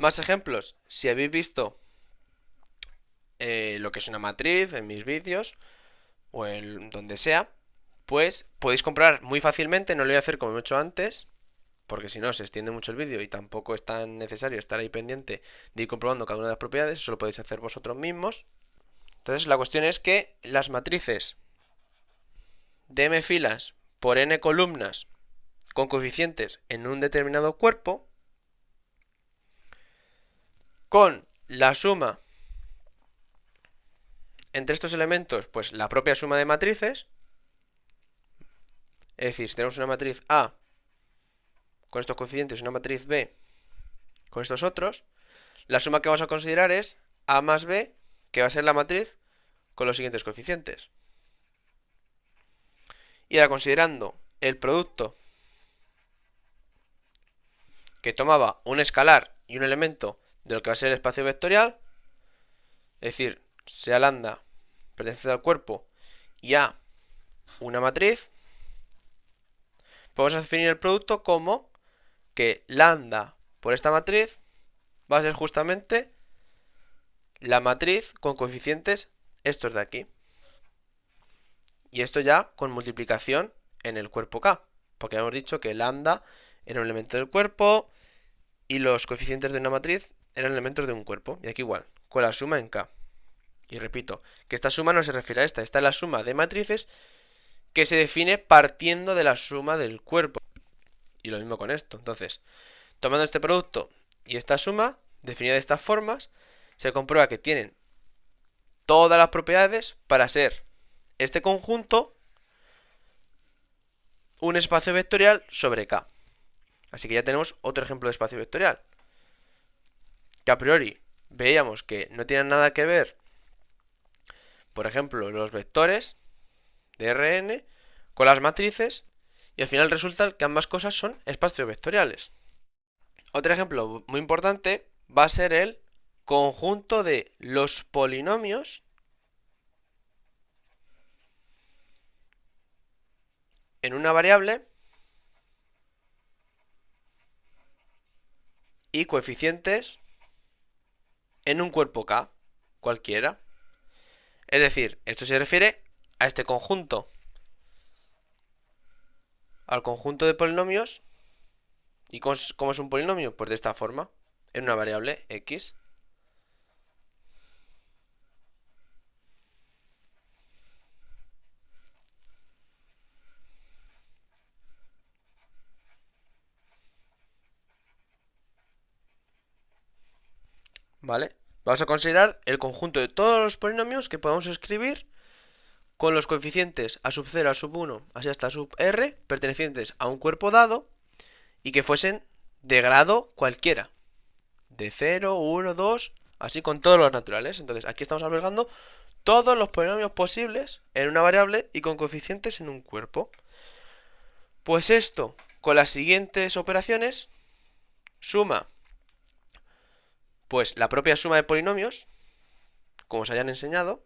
Más ejemplos. Si habéis visto lo que es una matriz en mis vídeos o en donde sea, pues podéis comprobar muy fácilmente, no lo voy a hacer como he hecho antes, porque si no se extiende mucho el vídeo y tampoco es tan necesario estar ahí pendiente de ir comprobando cada una de las propiedades, eso lo podéis hacer vosotros mismos. Entonces la cuestión es que las matrices de m filas por n columnas con coeficientes en un determinado cuerpo, con la suma entre estos elementos, pues la propia suma de matrices, es decir, si tenemos una matriz A con estos coeficientes y una matriz B con estos otros, la suma que vamos a considerar es A más B, que va a ser la matriz con los siguientes coeficientes. Y ahora considerando el producto que tomaba un escalar y un elemento de lo que va a ser el espacio vectorial, es decir, sea lambda pertenece al cuerpo y A una matriz, podemos definir el producto como que lambda por esta matriz va a ser justamente la matriz con coeficientes estos de aquí. Y esto ya con multiplicación en el cuerpo K, porque hemos dicho que lambda era un elemento del cuerpo y los coeficientes de una matriz eran elementos de un cuerpo. Y aquí igual, con la suma en K. Y repito, que esta suma no se refiere a esta es la suma de matrices que se define partiendo de la suma del cuerpo. Y lo mismo con esto. Entonces, tomando este producto y esta suma, definida de estas formas, se comprueba que tienen todas las propiedades para ser este conjunto un espacio vectorial sobre K. Así que ya tenemos otro ejemplo de espacio vectorial. Que a priori veíamos que no tienen nada que ver, por ejemplo, los vectores de Rn con las matrices, y al final resulta que ambas cosas son espacios vectoriales. Otro ejemplo muy importante va a ser el conjunto de los polinomios en una variable y coeficientes en un cuerpo K, cualquiera. Es decir, esto se refiere a este conjunto, al conjunto de polinomios. ¿Y cómo es un polinomio? Pues de esta forma, en una variable x. ¿Vale? Vamos a considerar el conjunto de todos los polinomios que podamos escribir con los coeficientes a sub 0, a sub 1, así hasta sub r, pertenecientes a un cuerpo dado y que fuesen de grado cualquiera. De 0, 1, 2, así con todos los naturales. Entonces aquí estamos albergando todos los polinomios posibles en una variable y con coeficientes en un cuerpo. Pues esto, con las siguientes operaciones, suma, pues la propia suma de polinomios, como os hayan enseñado,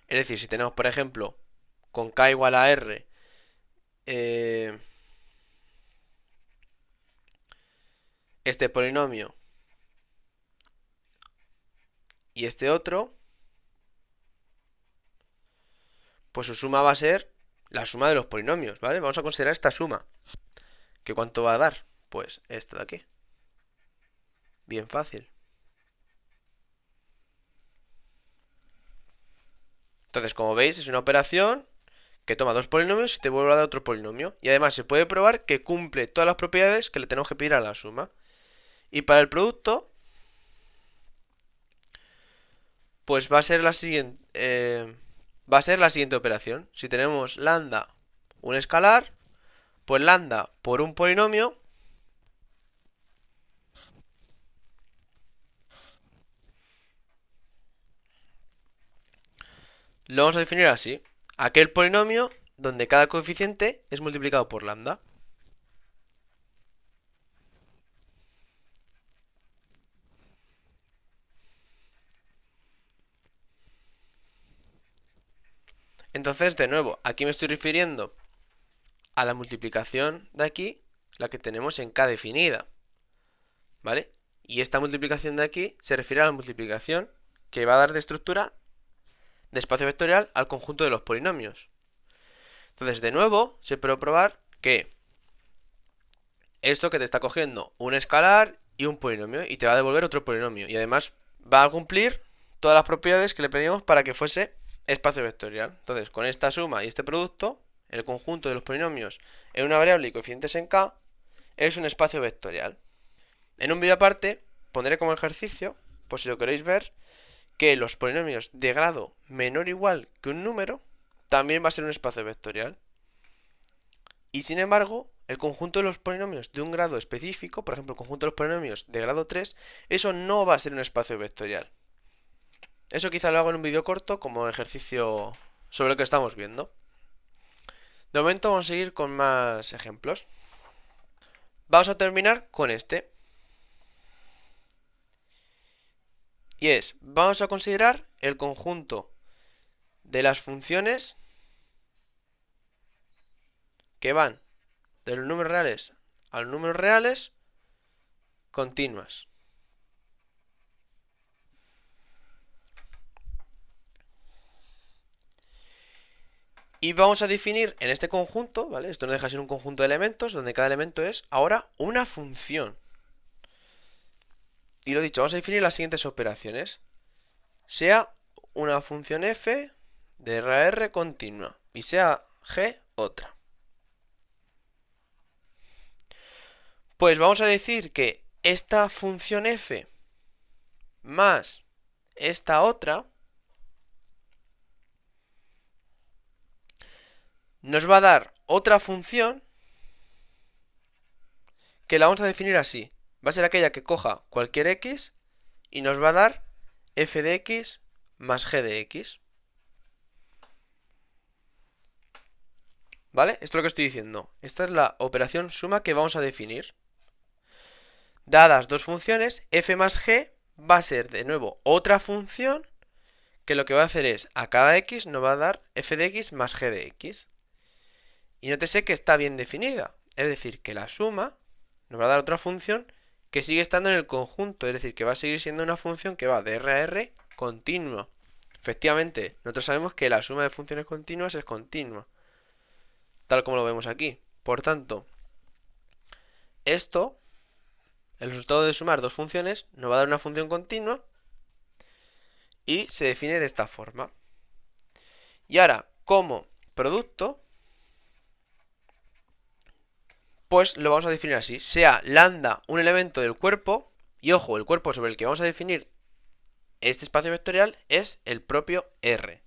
es decir, si tenemos, por ejemplo, con k igual a r, este polinomio y este otro, pues su suma va a ser la suma de los polinomios, ¿vale? Vamos a considerar esta suma. ¿Que cuánto va a dar? Pues esto de aquí. Bien fácil. Entonces, como veis, es una operación que toma dos polinomios y te vuelve a dar otro polinomio. Y además se puede probar que cumple todas las propiedades que le tenemos que pedir a la suma. Y para el producto, pues va a ser la siguiente, operación. Si tenemos lambda, un escalar, pues lambda por un polinomio lo vamos a definir así. Aquel polinomio donde cada coeficiente es multiplicado por lambda. Entonces, de nuevo, aquí me estoy refiriendo a la multiplicación de aquí, la que tenemos en K definida, ¿vale? Y esta multiplicación de aquí se refiere a la multiplicación que va a dar de estructura de espacio vectorial al conjunto de los polinomios. Entonces, de nuevo, se puede probar que esto que te está cogiendo un escalar y un polinomio y te va a devolver otro polinomio. Y además va a cumplir todas las propiedades que le pedimos para que fuese espacio vectorial. Entonces, con esta suma y este producto, el conjunto de los polinomios en una variable y coeficientes en K es un espacio vectorial. En un vídeo aparte pondré como ejercicio, por si lo queréis ver, que los polinomios de grado menor o igual que un número también va a ser un espacio vectorial. Y sin embargo, el conjunto de los polinomios de un grado específico, por ejemplo, el conjunto de los polinomios de grado 3, eso no va a ser un espacio vectorial. Eso quizá lo hago en un vídeo corto como ejercicio sobre lo que estamos viendo. De momento vamos a seguir con más ejemplos. Vamos a terminar con este. Y es, vamos a considerar el conjunto de las funciones que van de los números reales a los números reales continuas. Y vamos a definir en este conjunto, ¿vale? Esto no deja de ser un conjunto de elementos, donde cada elemento es ahora una función. Y lo dicho, vamos a definir las siguientes operaciones. Sea una función f de R a R continua y sea g otra. Pues vamos a decir que esta función f más esta otra nos va a dar otra función que la vamos a definir así. Va a ser aquella que coja cualquier x y nos va a dar f de x más g de x. ¿Vale? Esto es lo que estoy diciendo. Esta es la operación suma que vamos a definir. Dadas dos funciones, f más g va a ser de nuevo otra función que lo que va a hacer es a cada x nos va a dar f de x más g de x. Y nótese que está bien definida. Es decir, que la suma nos va a dar otra función que sigue estando en el conjunto. Es decir, que va a seguir siendo una función que va de R a R continua. Efectivamente, nosotros sabemos que la suma de funciones continuas es continua. Tal como lo vemos aquí. Por tanto, esto, el resultado de sumar dos funciones, nos va a dar una función continua y se define de esta forma. Y ahora, como producto, pues lo vamos a definir así. Sea lambda un elemento del cuerpo, y ojo, el cuerpo sobre el que vamos a definir este espacio vectorial es el propio R.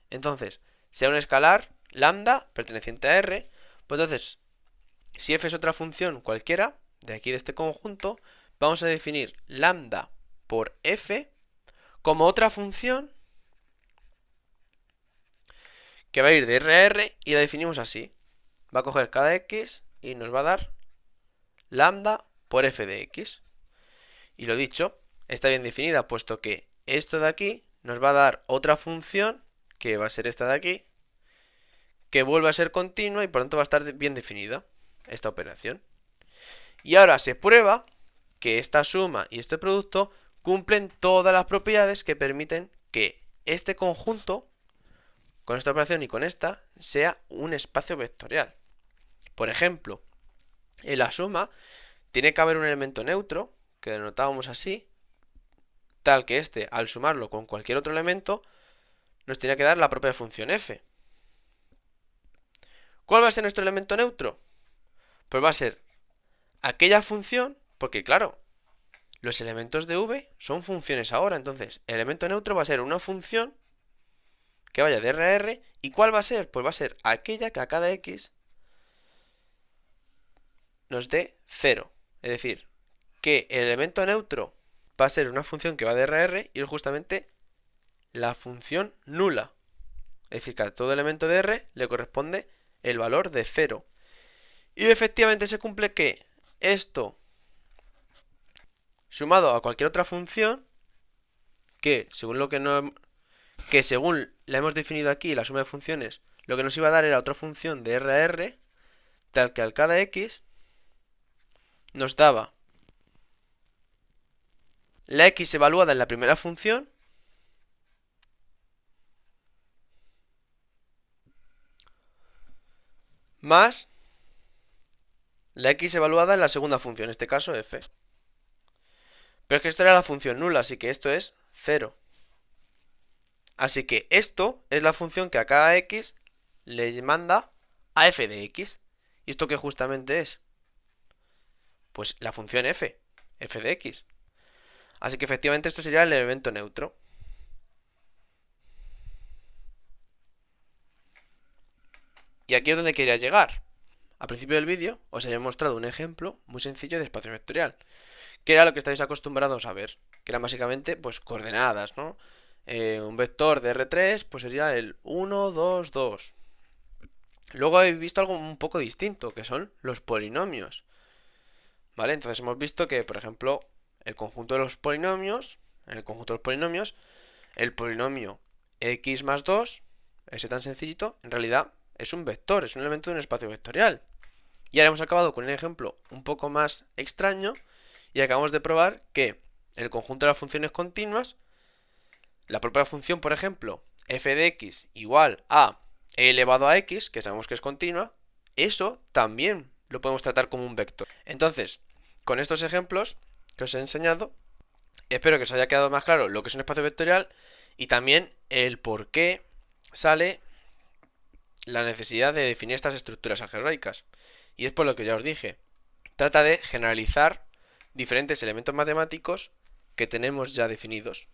Entonces, sea un escalar lambda perteneciente a R, pues entonces, si f es otra función cualquiera, de aquí de este conjunto, vamos a definir lambda por f como otra función que va a ir de R a R y la definimos así. Va a coger cada x y nos va a dar lambda por f de x. Y lo dicho, está bien definida, puesto que esto de aquí nos va a dar otra función, que va a ser esta de aquí, que vuelve a ser continua y por lo tanto va a estar bien definida esta operación. Y ahora se prueba que esta suma y este producto cumplen todas las propiedades que permiten que este conjunto, con esta operación y con esta, sea un espacio vectorial. Por ejemplo, en la suma tiene que haber un elemento neutro, que denotábamos así, tal que este, al sumarlo con cualquier otro elemento, nos tiene que dar la propia función f. ¿Cuál va a ser nuestro elemento neutro? Pues va a ser aquella función, porque claro, los elementos de v son funciones ahora, entonces el elemento neutro va a ser una función que vaya de R a R, ¿y cuál va a ser? Pues va a ser aquella que a cada x nos dé 0, es decir, que el elemento neutro va a ser una función que va de R a R y es justamente la función nula. Es decir, que a todo elemento de R le corresponde el valor de 0. Y efectivamente se cumple que esto, sumado a cualquier otra función, que según según la hemos definido aquí, la suma de funciones, lo que nos iba a dar era otra función de R a R, tal que al cada x nos daba la x evaluada en la primera función más la x evaluada en la segunda función, en este caso f. Pero es que esto era la función nula, así que esto es 0. Así que esto es la función que a cada x le manda a f de x. ¿Y esto qué justamente es? Pues la función f de x. Así que efectivamente esto sería el elemento neutro. Y aquí es donde quería llegar. Al principio del vídeo os había mostrado un ejemplo muy sencillo de espacio vectorial, que era lo que estáis acostumbrados a ver, que eran básicamente pues coordenadas, ¿no? Un vector de R3 pues sería el 1, 2, 2. Luego habéis visto algo un poco distinto, que son los polinomios. ¿Vale? Entonces hemos visto que, por ejemplo, el conjunto de los polinomios, en el conjunto de los polinomios, el polinomio x más 2, ese tan sencillito, en realidad es un vector, es un elemento de un espacio vectorial. Y ahora hemos acabado con un ejemplo un poco más extraño y acabamos de probar que el conjunto de las funciones continuas, la propia función, por ejemplo, f de x igual a e elevado a x, que sabemos que es continua, eso también lo podemos tratar como un vector. Entonces, con estos ejemplos que os he enseñado, espero que os haya quedado más claro lo que es un espacio vectorial y también el por qué sale la necesidad de definir estas estructuras algebraicas. Y es por lo que ya os dije, trata de generalizar diferentes elementos matemáticos que tenemos ya definidos.